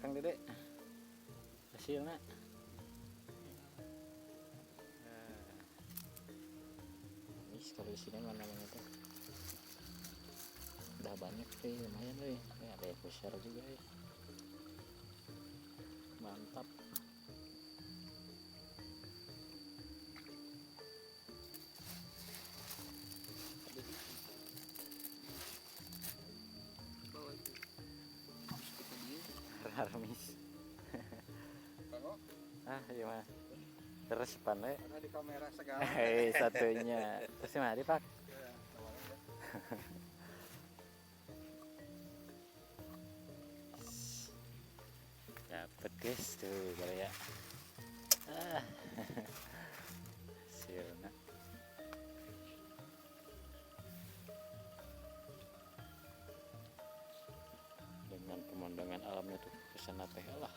Kang Dede hasilnya. Ini kalau di sini mana-mana tuh udah banyak sih, lumayan deh. Ada yang besar juga ya. Mantap. Harmis. Gimana? Terus pandai. Karena di kamera segala. Hei, satunya. Terus mah Pak. Dapet guys tuh kalau ya. Sialnya. Dengan pemandangan alamnya tuh kesana teh lah.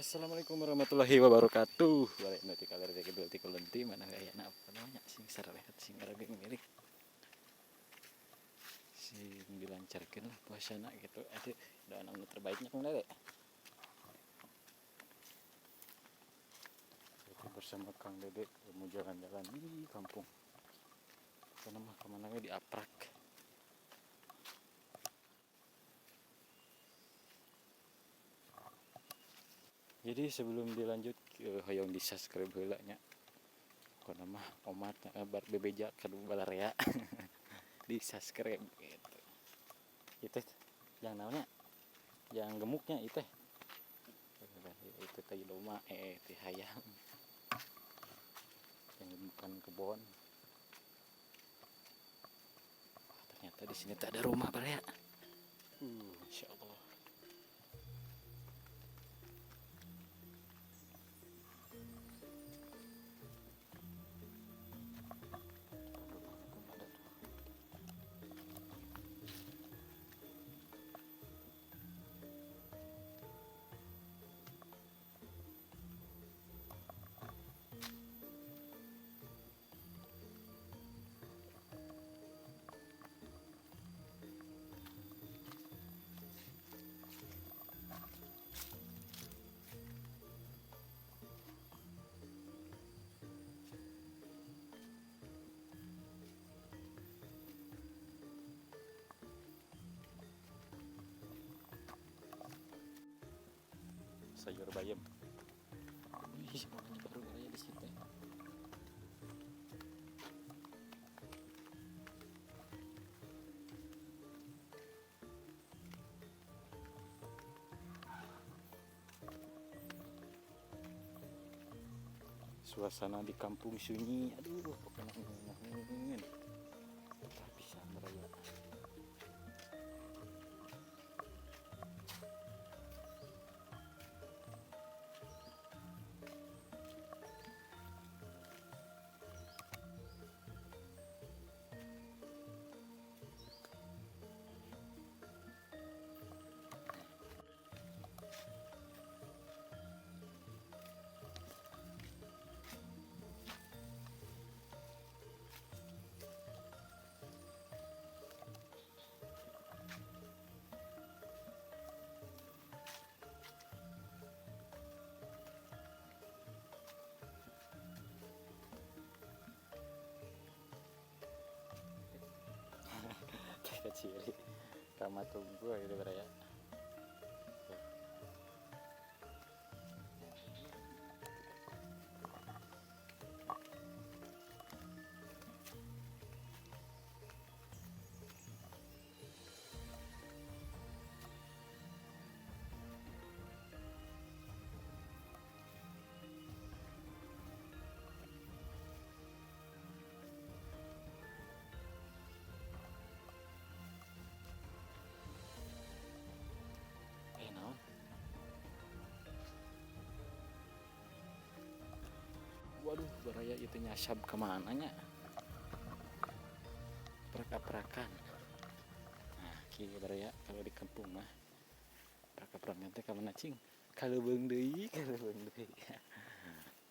Assalamualaikum warahmatullahi wabarakatuh. Balik nanti kaler jadi beli kulenti mana gaya apa namanya sing sarehat sing lagi milik sing dilancarkan lah puasana gitu. Aduh, doa anak terbaiknya Kang Dede. Kita bersama Kang Dede mau jalan-jalan di kampung. Karena mah kemana di Aprak. Jadi sebelum dilanjut hoyong di subscribe heula nya. Karena mah omat bar bebeja kadu balarea. Di subscribe gitu. Itu yang namanya yang gemuknya itu. Itu tadi loma ti hayam. Yang bukan kebon. Ternyata di sini tak ada rumah balea. Insyaallah. Sayur bayam. Ih, makanya baru raya di situ. Suasana di kampung sunyi, aduh, pokoknya ngomongin. Tak bisa meraya. Kecil kamar tunggu gitu beraya. Beraya itu nyasab kemana nya? Perak-perakan. Nah, kieu beraya kalau di kampung mah. Perak-perakan teh kamana cing? Kaleubeung deui, kaleubeung deui.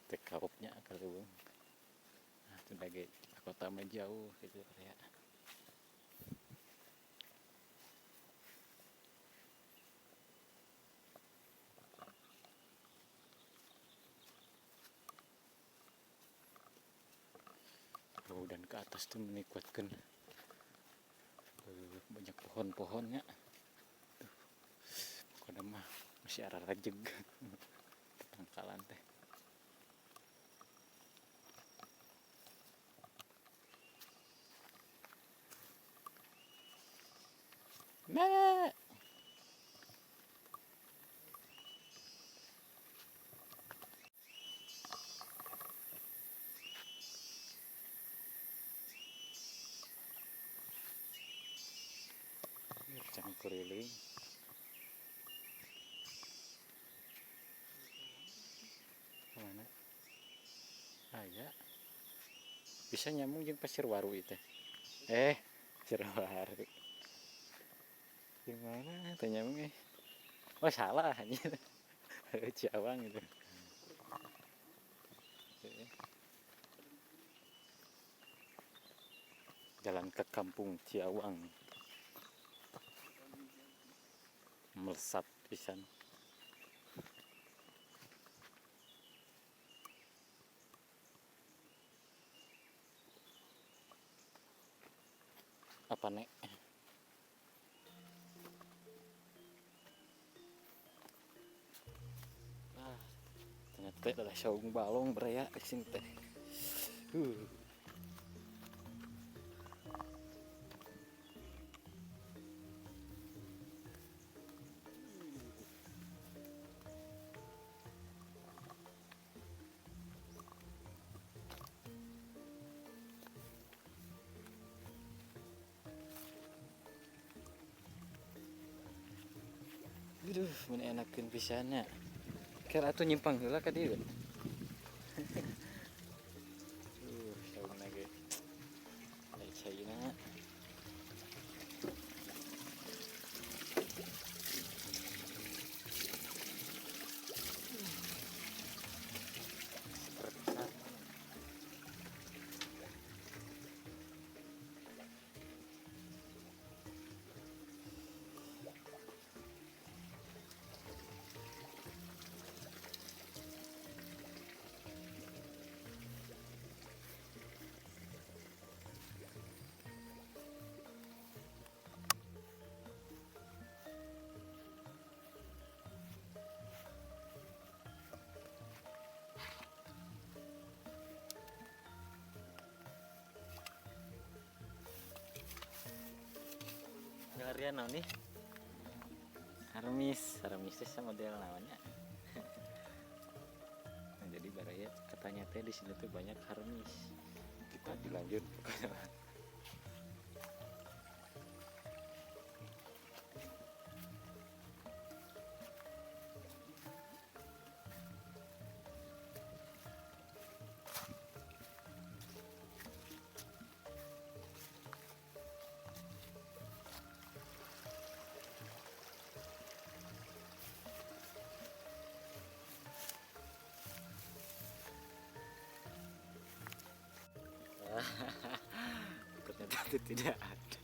Teu kaopnya kaleubeung. Nah, teu dage kota mah jauh gitu beraya. Dan ke atas tuh menikuatkan banyak pohon-pohonnya. Kada mah masih arah rajeg tangkalan teh. Nah, cangkuriling. Mana? Ah ya, bisa nyambung jeung pasir waru itu. Pasir waru. Gimana? Teu nyambung eh. Oh, salah anjir. Ciawang itu. Jalan ke kampung Ciawang. Melesat pisan. Apa nek? Ternyata ada saung balong beraya di sini teh. Aduh, mun enakeun pisannya. Kira atuh nyimpang heula ka dieu. Saung lagi. Lai caina. Ngarian naon nih? Haramis teh model namanya. Nah, jadi baraya katanya teh di sini tuh banyak haramis. Kita dilanjut pokoknya. Ternyata itu tidak ada.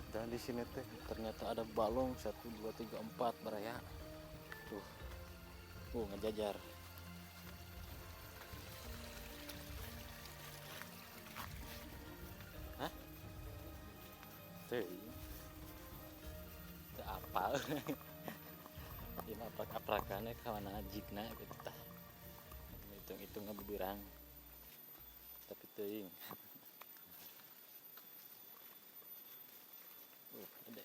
Dan di sini teh ternyata ada balong 1 2 3 4 beraya. Ngejajar. Hah? Teh. Teu apal. Ieu mah aprak-aprakannya ka mana jigna gitu tah. Hitung-hitung ngebeberang. Tapi teuing. Ada.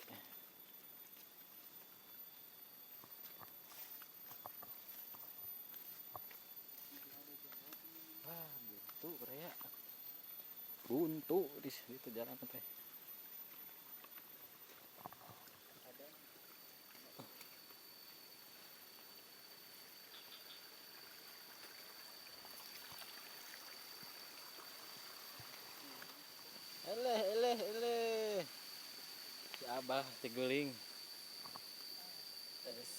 Buntu beraya. Buntu di situ jalan teh. Abah tiguling. Terus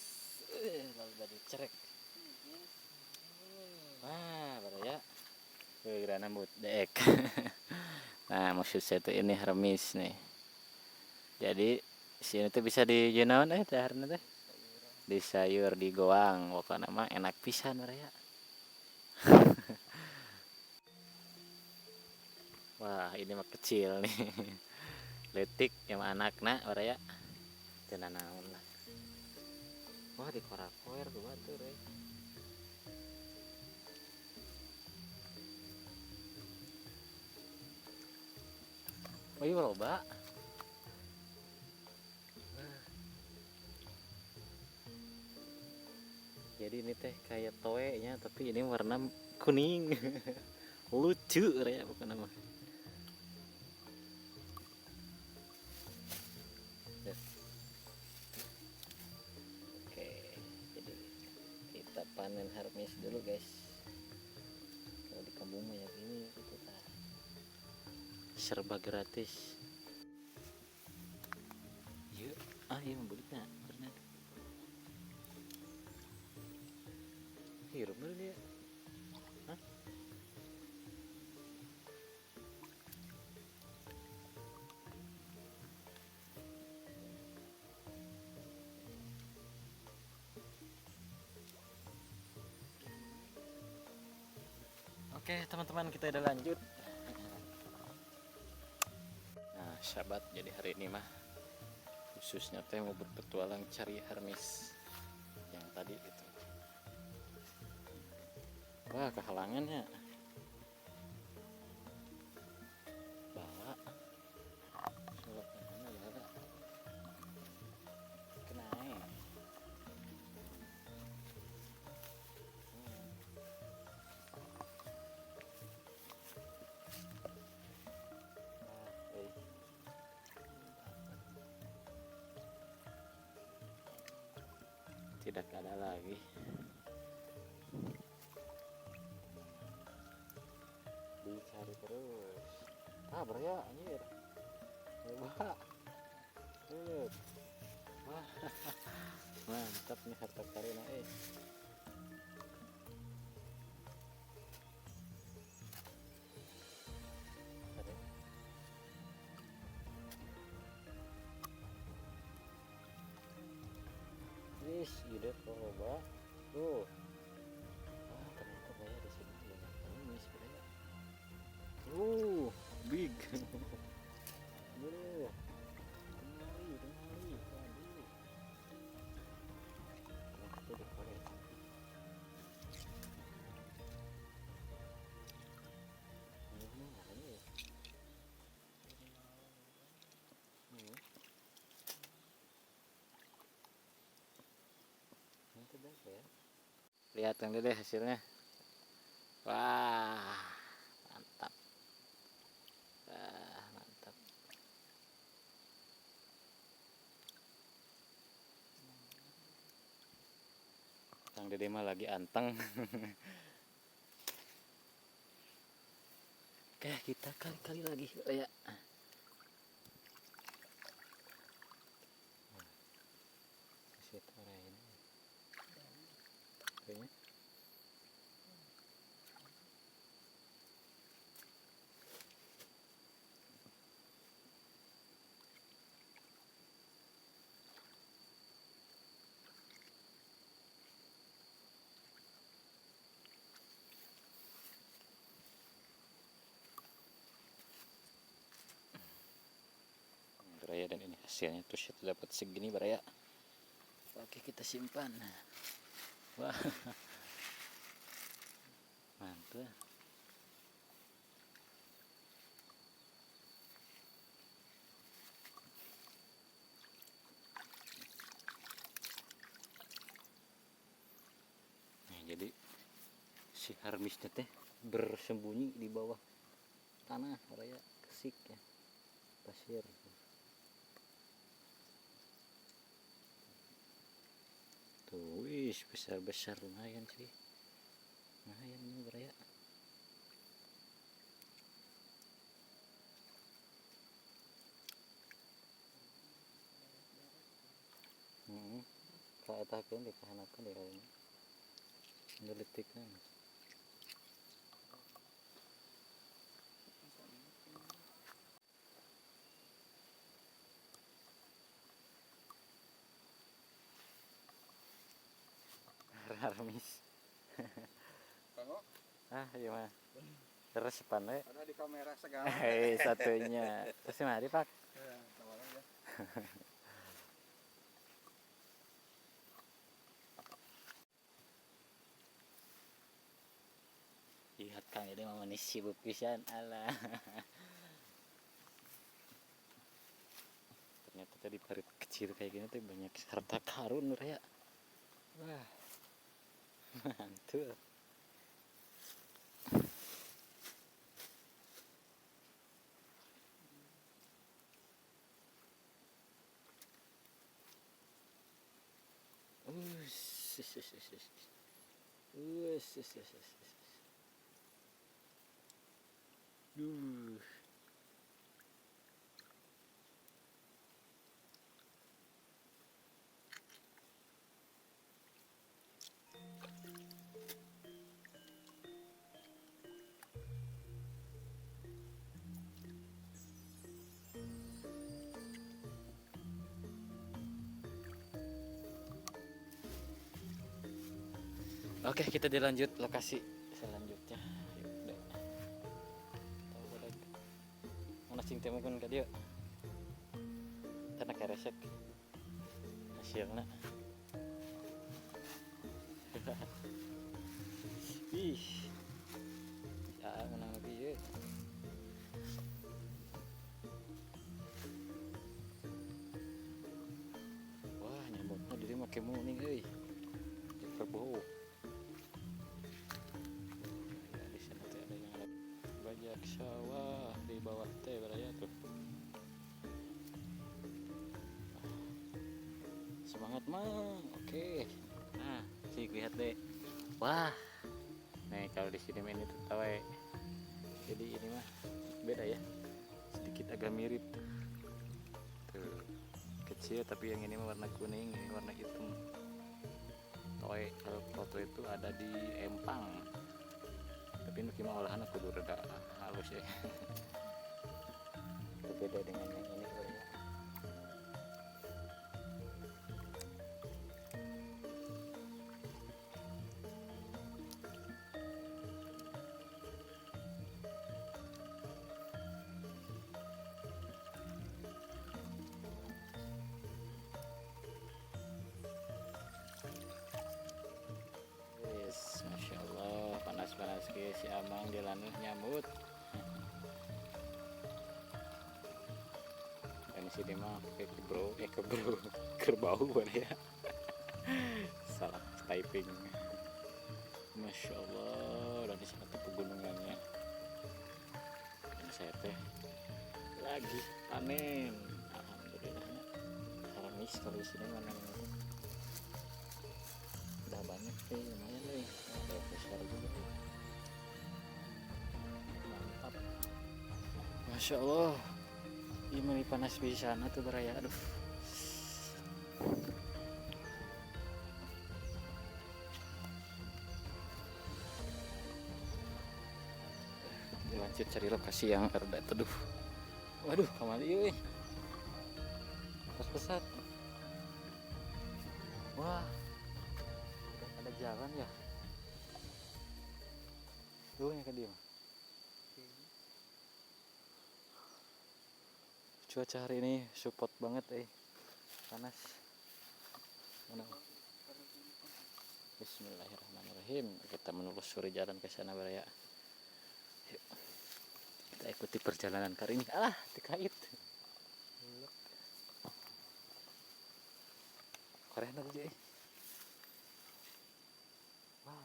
lalu tadi cerek. Wah, baraya. Gerana dek. Nah, maksud saya tuh ini Hermes nih. Jadi sini tuh bisa di jenaon daharna teh. Di sayur di goang, pokoknya mah enak pisan baraya. Wah, ini mah kecil nih. Letik yang anak-anak baraya. Cenah naon lah. Wah, di korak-koer tuh batur ya. Oh iya loba. Jadi ini teh kayak toe nya tapi ini warna kuning. Lucu ya bukan nama. Oke, jadi kita panen Hermes dulu guys. Kalau di kampung mah ya gini gitu tah. Serba gratis. Yuk, iya membelinya. Karena hirup dulu dia. Hah? Oke teman-teman, kita udah lanjut. Nah sahabat, jadi hari ini mah khususnya teh mau berpetualang cari Hermes yang tadi itu. Wah kehalangannya. Bawa. Kalau kemana bawa. Kenai. Tidak ada lagi. Dicari terus. Berya anjir. Coba. Lihat. Wah. Mantap nih harta karuna Wis, ide coba. Tuh. Ternyata banyak di sini banyak Hermes banyak. Big. Bro. Kenali. Waduh. Itu dikorek. Lihat yang deh hasilnya. Wah, mantap. Mantap. Kang Dede mah lagi anteng. Oke, kita kali-kali lagi ya. Baraya, dan ini hasilnya tuh dapat segini baraya. Oke, kita simpan. Wah. Mantap. Nah, jadi si Hermesnya teh bersembunyi di bawah tanah baraya, kesik ya. Pasir. Tuh, wis besar-besar lumayan sih. Lumayan ini baraya. atakeun di kahanakeun di kayaknya ngeletikna Armis Kanggo iya mah terus pandai ada di kamera segala. satunya terus mari pak Ya, tawaran ya. lihat kang ini mah manis sibuk pisan alah ternyata tadi parit kecil kayak gini tuh banyak harta karun raya wah mantul Oke, kita dilanjut lokasi selanjutnya. Yuk, deh. Tahu lagi. Mana cing teh mungkin ka dieu. Tanah keresek. Hasilna. Ih. Ya, menang lagi ye. Wah, nyambutnya diri make muning euy. Kerbau. Bajak sawah di bawah teh beraya tuh. Semangat mang, oke. Nah, sih lihat deh. Wah, nih kalau di sini ini tuh tahu ya. Jadi ini mah beda ya, sedikit agak mirip tuh. Tuh kecil tapi yang ini mah warna kuning, ini warna hitam. Toy kalau foto itu ada di Empang. Tapi ini gimana olahan aku udah rada halus ya. Berbeda dengan yang ini ya. Yes, masya Allah panas-panas ke si Amang di lanuh nyamut. Dan sini mah kerbau boleh ya. Salah typing. Masya Allah, dan di sana tuh pegunungannya. Dan saya teh lagi panen. Alhamdulillah. Haramis kalau di sini mana udah banyak sih, lumayan nih. Ada besar juga. Mantap. Masya Allah. Ini panas pisan tuh beraya, aduh. Lanjut cari lokasi yang rada teduh. Waduh, kemana yuk? Pesat. Wah, udah ada jalan ya. Tuh yang ke dia. Cuaca hari ini support banget panas. Mana? Bismillahirrahmanirrahim. Kita menelusuri jalan ke sana beraya. Yuk. Kita ikuti perjalanan kali ini. Alah, dikait. Keren aja. Wah,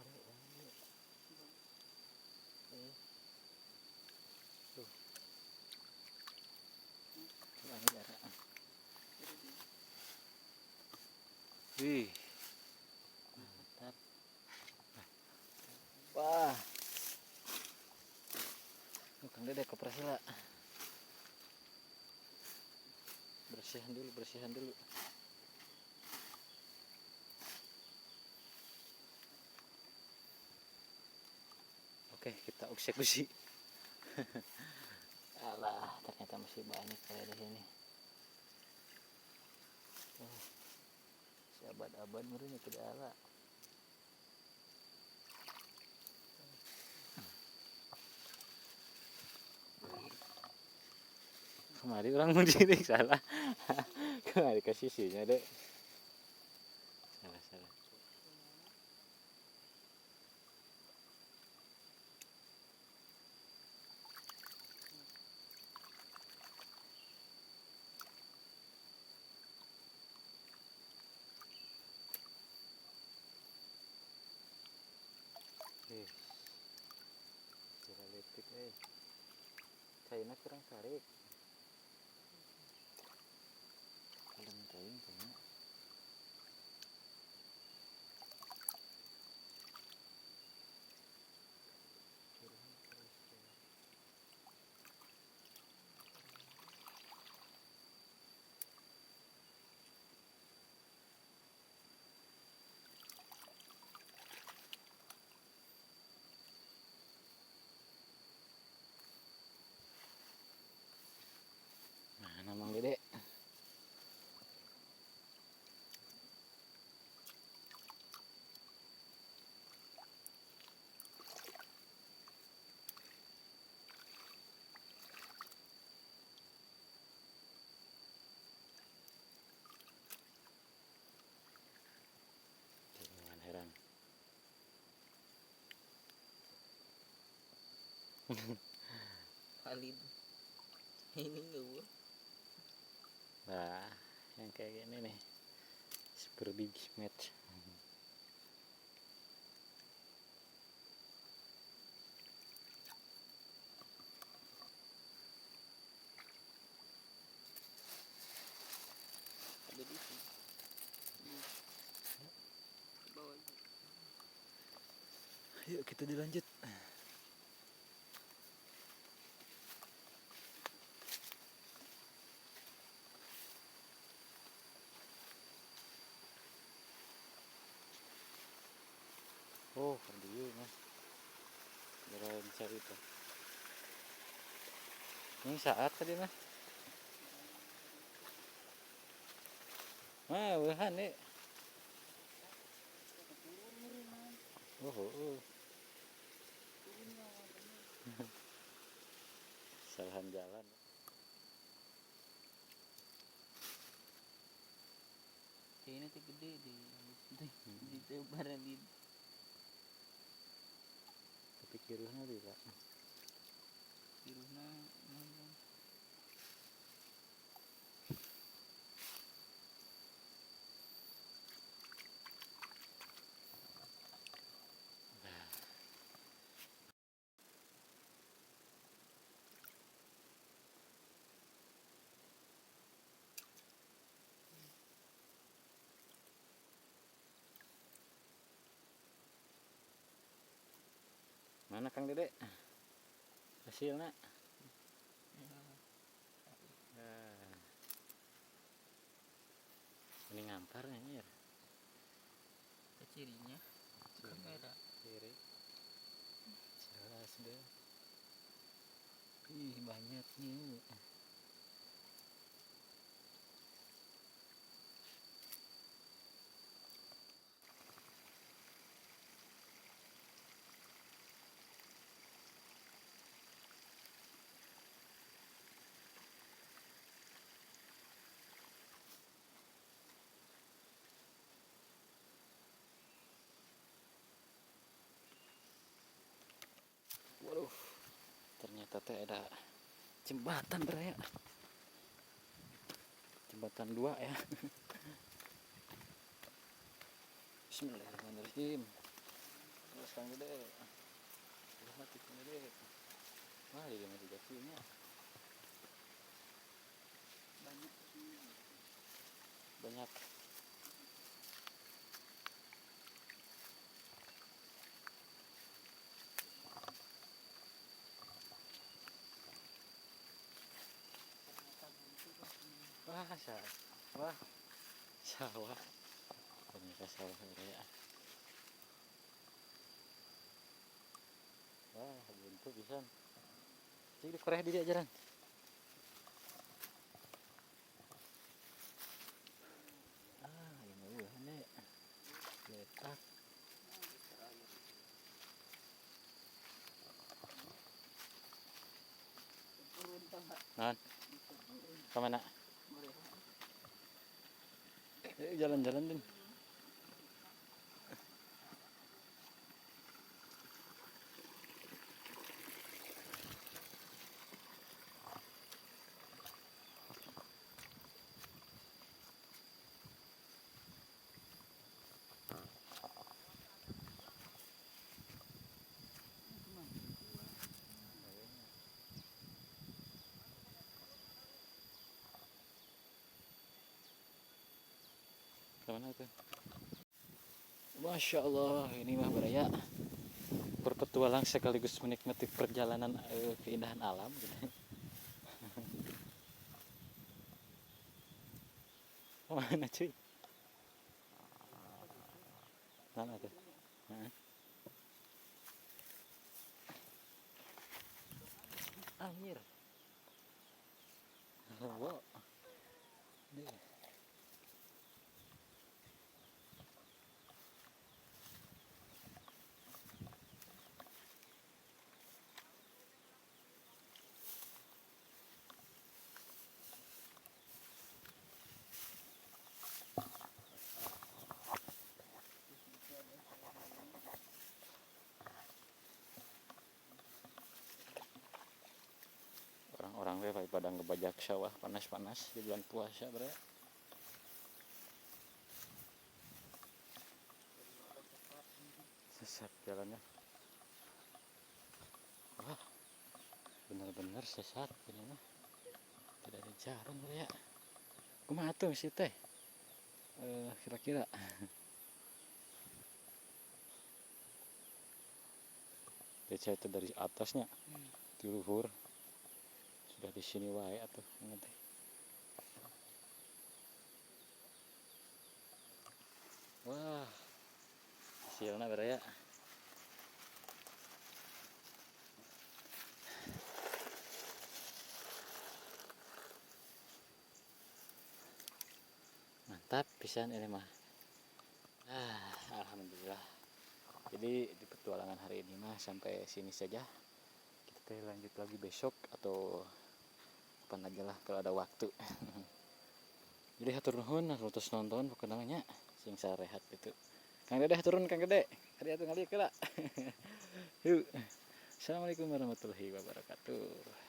tuh. Wih. Mantap. Wah. Bukan deh koperasi lah. Bersihan dulu. Oke, kita eksekusi. Alah, ternyata masih banyak kayak di sini. Oh, si abad-abad meureun teu ala. Kemari orang menjirik salah. Kemari ke sisinya deh. Salah. Kira lepik cairna kurang tarik. Kalem teuing kayaknya. Mana Mang Dede? Jangan heran. Valid. Ini enggak. Nah, yang kayak gini nih. Super big match. Ada di sini. Di bawah. Ayo kita dilanjut. Oh, ada yuk mas. Jalan cari tuh. Ini saat tadi mas. Wuhan nih. Oh. Salahan jalan. Ini tuh gede di tebaran di Tapi kiruhnya tidak. birunya mana? Mana Kang Dede? Hasilnya? Nah, ini ngampar anjir. Cirinya kamera Kiri. Jelas deh. Ih, banyak nih. Waduh, ternyata teh ada jembatan beraya. Jembatan 2 ya. Bismillahirrahmanirrahim. Terus Kang Dede. Udah mati Kang Dede. Wah, dia mati gakinya. Banyak. Wah, sawah. Ternyata sawah beraya. Wah, buntu pisan. Cik dikoreh di dia jalan. Ah, ini mah nek. Letak. Turun tangga. Naon? Turun. Ka mana? Boleh. Jalan-jalan din. Kemana tuh? Masya Allah, ini mah Baraya berpetualang sekaligus menikmati perjalanan keindahan alam gitu. Mana cuy? Mana tuh? Heeh. Anjir. Wow. Deh. Orang-orang teh pada ngebajak sawah panas-panas di bulan puasa bre. Sesat jalannya. Wah, benar-benar sesat ini mah. Tidak ada jalan bre ya. Kumaha tuh sih teh? Kira-kira DC itu dari atasnya di luhur sudah di sini wae atuh nanti. Wah, hasilnya bre ya. Mantap pisan ini mah. Alhamdulillah. Jadi di petualangan hari ini mah sampai sini saja. Kita lanjut lagi besok atau kapan aja lah kalau ada waktu. Jadi hatur nuhun terus nonton pokoknya namanya sing sarehat itu. Kang Dede turun Kang Dede. Hari atuh ngalieu heula. Yuk. Assalamualaikum warahmatullahi wabarakatuh.